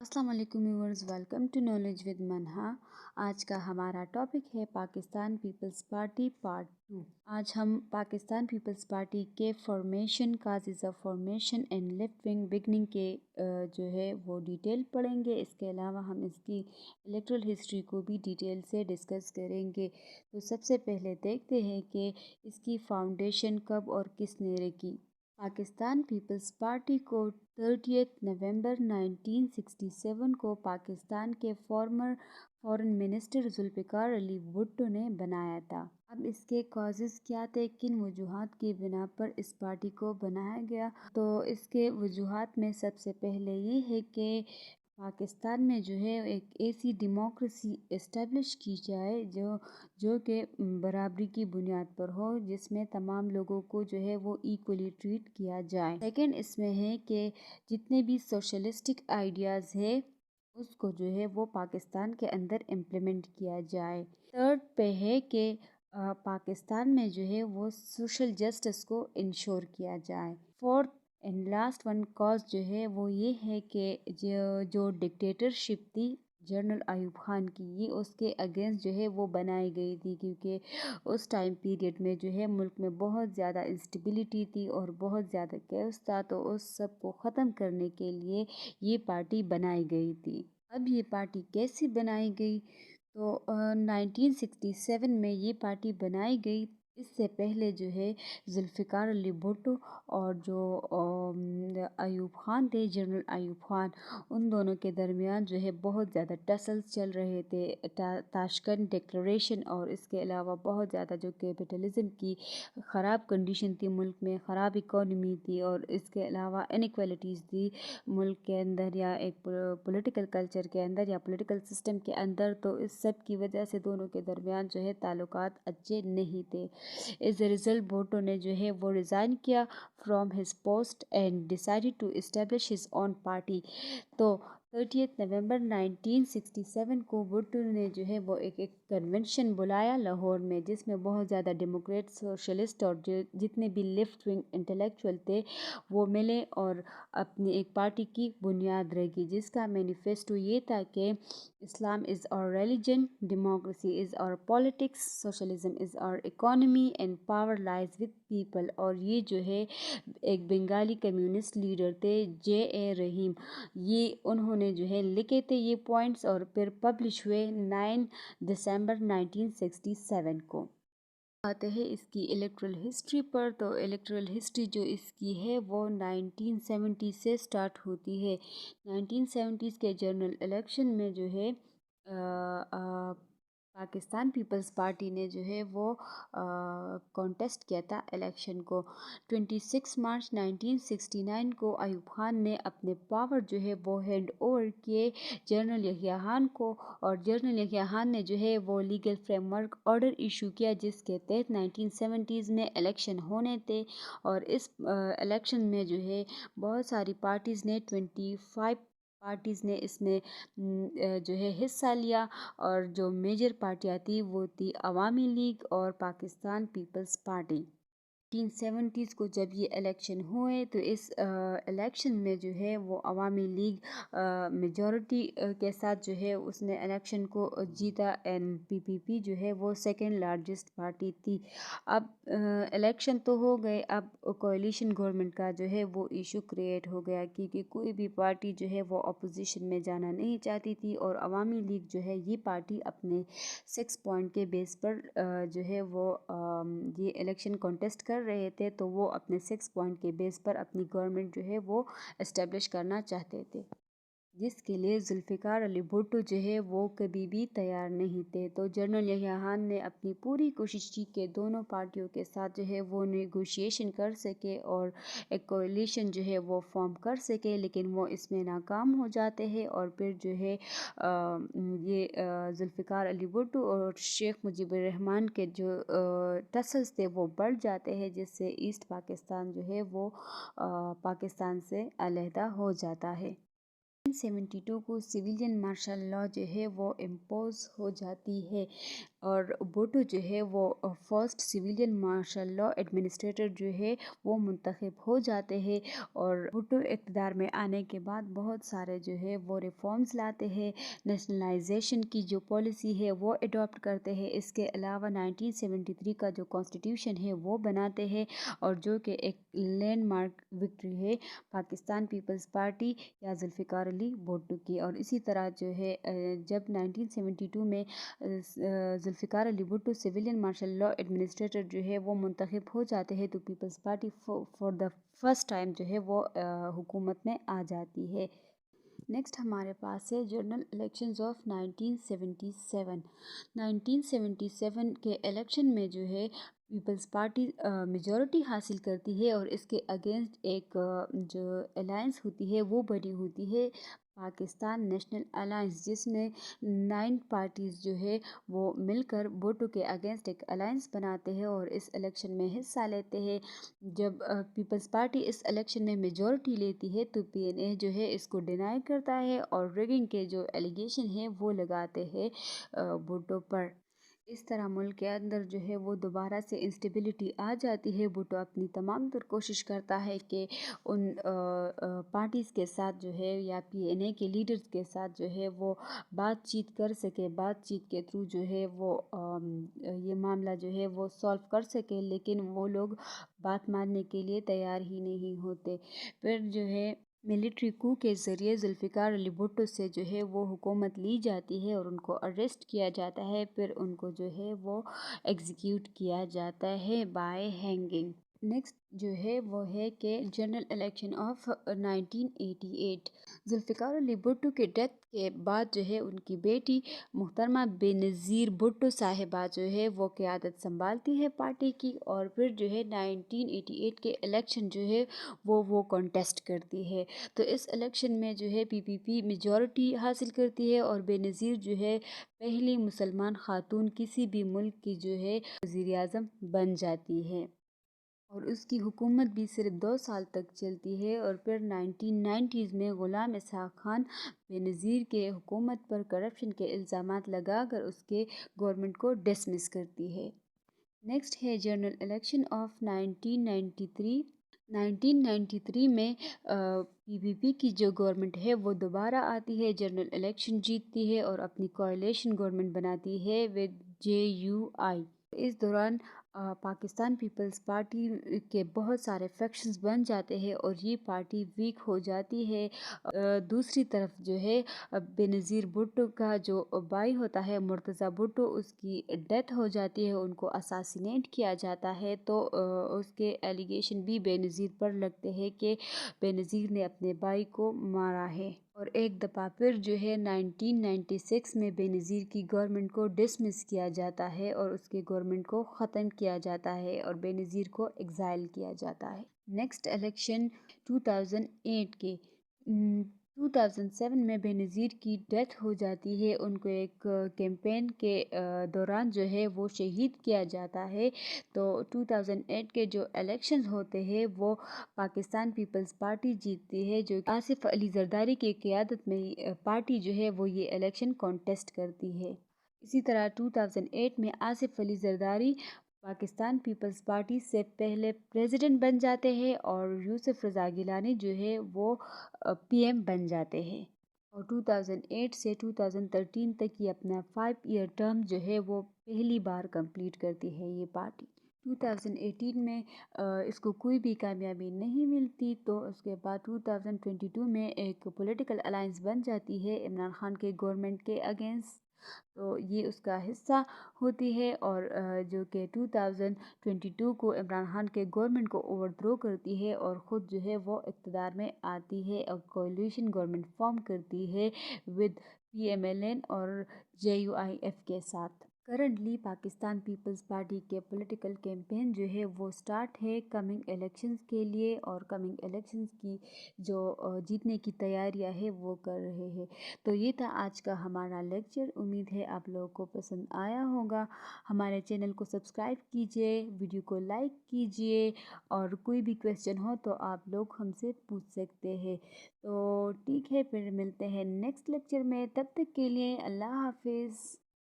अस्सलाम वालेकुम viewers, welcome to knowledge with Manha. आज का हमारा टॉपिक है पाकिस्तान पीपल्स पार्टी पार्ट 2। आज हम पाकिस्तान पीपल्स पार्टी के formation, causes of formation and left wing beginning के जो है वो डिटेल पढ़ेंगे। इसके अलावा हम इसकी इलेक्ट्रल हिस्ट्री को भी डिटेल से डिस्कस करेंगे। तो सबसे पहले देखते हैं कि इसकी फाउंडेशन कब और किसने रखी। पाकिस्तान पीपल्स पार्टी को 30 नवंबर 1967 को पाकिस्तान के former foreign minister Zulfikar Ali Bhutto ने बनाया था। अब इसके कॉजेज़ क्या थे, किन वजूहात की बिना पर इस पार्टी को बनाया गया, तो इसके वजूहात में सबसे पहले ये है कि पाकिस्तान में जो है एक ऐसी डेमोक्रेसी इस्टेब्लिश की जाए जो कि बराबरी की बुनियाद पर हो, जिसमें तमाम लोगों को जो है वो इक्वली ट्रीट किया जाए। सेकंड इसमें है कि जितने भी सोशलिस्टिक आइडियाज़ है उसको जो है वो पाकिस्तान के अंदर इम्प्लीमेंट किया जाए। थर्ड पे है कि पाकिस्तान में जो है वो सोशल जस्टिस को इंश्योर किया जाए। Fourth and last one cause जो है वो ये है कि जो डिक्टेटरशिप थी जनरल आयूब खान की, ये उसके अगेंस्ट जो है वो बनाई गई थी, क्योंकि उस टाइम पीरियड में जो है मुल्क में बहुत ज़्यादा इंस्टेबिलिटी थी और बहुत ज़्यादा कैओस था। तो उस सब को ख़त्म करने के लिए ये पार्टी बनाई गई थी। अब ये पार्टी कैसे बनाई गई, तो 1967 में ये पार्टी बनाई गई। इससे पहले जो है जुल्फ़िकार अली भुट्टो और जो अयूब खान थे, जनरल अयूब खान, उन दोनों के दरमियान जो है बहुत ज़्यादा टसल्स चल रहे थे। ताशकंद डिक्लेरेशन और इसके अलावा बहुत ज़्यादा जो कैपिटलिज़म की ख़राब कंडीशन थी, मुल्क में ख़राब इकोनॉमी थी और इसके अलावा इनइक्वालिटीज़ थी मुल्क के अंदर या एक पॉलिटिकल कल्चर के अंदर या पॉलिटिकल सिस्टम के अंदर। तो इस सब की वजह से दोनों के दरमियान जो है ताल्लुकात अच्छे नहीं थे। एज ए रिज़ल्ट भुट्टो ने जो है वो रिज़ाइन किया from his post and decided to establish his own party. तो 30 नवंबर 1967 को भुट्टो ने जो है वो एक कन्वेंशन बुलाया लाहौर में, जिसमें बहुत ज़्यादा डेमोक्रेट, सोशलिस्ट और जितने भी लेफ्ट विंग इंटेलेक्चुअल थे वो मिले और अपनी एक पार्टी की बुनियाद रखी, जिसका मैनिफेस्टो ये था कि Islam is our religion, democracy is our politics, socialism is our economy and power lies with people. और ये जो है एक बंगाली कम्युनिस्ट लीडर थे, J.A. रहीम, ये उन्होंने जो है लिखे थे ये पॉइंट्स और फिर पब्लिश हुए 9 दिसंबर 1967 को। आते हैं इसकी इलेक्ट्रल हिस्ट्री पर। तो इलेक्ट्रल हिस्ट्री जो इसकी है वो 1970 से स्टार्ट होती है। 1970s के जनरल इलेक्शन में जो है पाकिस्तान पीपल्स पार्टी ने जो है वो कॉन्टेस्ट किया था इलेक्शन को। 26 मार्च 1969 को अयूब खान ने अपने पावर जो है वो हैंड ओवर किए जनरल यहिया खान को, और जनरल यहिया खान ने जो है वो लीगल फ्रेमवर्क ऑर्डर इशू किया, जिसके तहत 1970s में इलेक्शन होने थे। और इस इलेक्शन में जो है बहुत सारी पार्टीज़ ने 25 पार्टीज़ ने इसमें जो है हिस्सा लिया, और जो मेजर पार्टियाँ थी वो थी अवामी लीग और पाकिस्तान पीपल्स पार्टी। 1970s को जब ये इलेक्शन हुए तो इस इलेक्शन में जो है वो अवामी लीग मेजॉरिटी के साथ जो है उसने इलेक्शन को जीता, एंड PPP जो है वो सेकंड लार्जेस्ट पार्टी थी। अब इलेक्शन तो हो गए, अब कोalition गवर्नमेंट का जो है वो इशू क्रिएट हो गया, क्योंकि कोई भी पार्टी जो है वो अपोजिशन में जाना नहीं चाहती थी, और अवामी लीग जो है ये पार्टी अपने 6 पॉइंट के बेस पर जो है वो ये इलेक्शन कॉन्टेस्ट कर रहे थे। तो वो अपने 6 पॉइंट के बेस पर अपनी गवर्नमेंट जो है वो इस्टेब्लिश करना चाहते थे, जिसके लिए जुल्फ़िकार अली भुट्टो जो है वो कभी भी तैयार नहीं थे। तो जनरल यहिया खान ने अपनी पूरी कोशिश की कि दोनों पार्टियों के साथ जो है वो नेगोशिएशन कर सके और एक कोalition जो है वो फॉर्म कर सके, लेकिन वो इसमें नाकाम हो जाते हैं। और फिर जो है ये जुल्फ़िकार अली भुट्टो और शेख मुजीबुर रहमान के जो टसल्स थे वो बढ़ जाते हैं, जिससे ईस्ट पाकिस्तान जो है वो पाकिस्तान से अलहदा हो जाता है। 1972 को सिविलियन मार्शल लॉ जो है वो इम्पोज हो जाती है। اور بھٹو جو ہے وہ first civilian martial law administrator جو ہے وہ منتخب ہو جاتے ہیں، اور بھٹو اقتدار میں آنے کے بعد بہت سارے جو ہے وہ ریفارمز لاتے ہیں، نیشنلائزیشن کی جو پالیسی ہے وہ اڈاپٹ کرتے ہیں۔ اس کے علاوہ 1973 کا جو کانسٹیٹیوشن ہے وہ بناتے ہیں، اور جو کہ ایک لینڈ مارک وکٹری ہے پاکستان پیپلز پارٹی یا ذوالفقار علی بھٹو کی۔ اور اسی طرح جو ہے جب 1972 میں Zulfikar Ali Bhutto civilian martial law administrator جو ہے وہ منتخب ہو جاتے ہیں، تو Peoples Party for the first time جو ہے وہ حکومت میں آ جاتی ہے۔ نیکسٹ ہمارے پاس ہے جنرل الیکشنز آف 1977۔ 1977 کے الیکشن میں جو ہے پیپلز پارٹی میجورٹی حاصل کرتی ہے، اور اس کے اگینسٹ ایک جو الائنس ہوتی ہے وہ بنی ہوتی ہے پاکستان نیشنل الائنس، جس میں 9 پارٹیز جو ہے وہ مل کر بھٹو کے اگینسٹ ایک الائنس بناتے ہیں اور اس الیکشن میں حصہ لیتے ہیں۔ جب پیپلز پارٹی اس الیکشن میں میجورٹی لیتی ہے تو پی این اے جو ہے اس کو ڈینائی کرتا ہے، اور ریگنگ کے جو ایلیگیشن ہے وہ لگاتے ہیں بھٹو پر۔ اس طرح ملک کے اندر جو ہے وہ دوبارہ سے انسٹیبلٹی آ جاتی ہے۔ بھٹو اپنی تمام تر کوشش کرتا ہے کہ ان پارٹیز کے ساتھ جو ہے یا پی این اے کے لیڈرز کے ساتھ جو ہے وہ بات چیت کر سکے، بات چیت کے تھرو جو ہے وہ یہ معاملہ جو ہے وہ سالو کر سکے، لیکن وہ لوگ بات ماننے کے لیے تیار ہی نہیں ہوتے۔ پھر جو ہے ملٹری کو کے ذریعے ذوالفقار علی بھٹو سے جو ہے وہ حکومت لی جاتی ہے اور ان کو اریسٹ کیا جاتا ہے، پھر ان کو جو ہے وہ ایگزیکیوٹ کیا جاتا ہے بائی ہینگنگ۔ نیکسٹ جو ہے وہ ہے کہ general election of 1988۔ Zulfiqar Ali Bhutto کے ڈیتھ کے بعد جو ہے ان کی بیٹی محترمہ بے نظیر بھٹو صاحبہ جو ہے وہ قیادت سنبھالتی ہے پارٹی کی، اور پھر جو ہے 1988 کے الیکشن جو ہے وہ کانٹیسٹ کرتی ہے۔ تو اس الیکشن میں جو ہے پی پی پی میجورٹی حاصل کرتی ہے، اور بے نظیر جو ہے پہلی مسلمان خاتون کسی بھی ملک کی جو ہے وزیر اعظم بن جاتی ہے، اور اس کی حکومت بھی صرف 2 سال تک چلتی ہے، اور پھر 1990s میں غلام اسحاق خان بے نظیر کے حکومت پر کرپشن کے الزامات لگا کر اس کے گورنمنٹ کو ڈسمس کرتی ہے۔ نیکسٹ ہے جنرل الیکشن آف 1993۔ 1993 میں پی پی کی جو گورنمنٹ ہے وہ دوبارہ آتی ہے، جنرل الیکشن جیتتی ہے اور اپنی کوائلیشن گورنمنٹ بناتی ہے ود جے یو آئی۔ اس دوران پاکستان پیپلز پارٹی کے بہت سارے فیکشنز بن جاتے ہیں اور یہ پارٹی ویک ہو جاتی ہے۔ دوسری طرف جو ہے بے نظیر بھٹو کا جو بھائی ہوتا ہے مرتضیٰ بھٹو، اس کی ڈیتھ ہو جاتی ہے، ان کو اساسینیٹ کیا جاتا ہے، تو اس کے ایلیگیشن بھی بے نظیر پر لگتے ہیں کہ بے نظیر نے اپنے بھائی کو مارا ہے۔ اور ایک دفعہ پھر جو ہے 1996 میں بے نظیر کی گورنمنٹ کو ڈسمس کیا جاتا ہے اور اس کے گورنمنٹ کو ختم کیا جاتا ہے اور بے نظیر کو ایگزائل کیا جاتا ہے۔ نیکسٹ الیکشن 2008 کے 2007 میں بے نظیر کی ڈیتھ ہو جاتی ہے، ان کو ایک کیمپین کے دوران جو ہے وہ شہید کیا جاتا ہے۔ تو 2008 کے جو الیکشنز ہوتے ہیں وہ پاکستان پیپلز پارٹی جیتتی ہے، جو آصف علی زرداری کی قیادت میں پارٹی جو ہے وہ یہ الیکشن کانٹیسٹ کرتی ہے۔ اسی طرح 2008 میں آصف علی زرداری پاکستان پیپلز پارٹی سے پہلے پریزیڈنٹ بن جاتے ہیں، اور یوسف رضا گیلانی جو ہے وہ پی ایم بن جاتے ہیں، اور 2008 سے 2013 تک یہ اپنا 5 ایئر ٹرم جو ہے وہ پہلی بار کمپلیٹ کرتی ہے یہ پارٹی۔ 2018 میں اس کو کوئی بھی کامیابی نہیں ملتی، تو اس کے بعد 2022 میں ایک پولیٹیکل الائنس بن جاتی ہے عمران خان کے گورنمنٹ کے اگینسٹ، تو یہ اس کا حصہ ہوتی ہے، اور جو کہ 2022 کو عمران خان کے گورنمنٹ کو اوور تھرو کرتی ہے اور خود جو ہے وہ اقتدار میں آتی ہے اور کولیشن گورنمنٹ فارم کرتی ہے with P M L N اور جے یو آئی ایف کے ساتھ۔ کرنٹلی پاکستان پیپلز پارٹی کے پولیٹیکل کیمپین جو ہے وہ سٹارٹ ہے کمنگ الیکشنز کے لیے، اور کمنگ الیکشنز کی جو جیتنے کی تیاریاں ہے وہ کر رہے ہیں۔ تو یہ تھا آج کا ہمارا لیکچر، امید ہے آپ لوگوں کو پسند آیا ہوگا۔ ہمارے چینل کو سبسکرائب کیجئے، ویڈیو کو لائک کیجئے، اور کوئی بھی کویسچن ہو تو آپ لوگ ہم سے پوچھ سکتے ہیں۔ تو ٹھیک ہے، پھر ملتے ہیں نیکسٹ لیکچر میں، تب تک کے لیے اللہ حافظ۔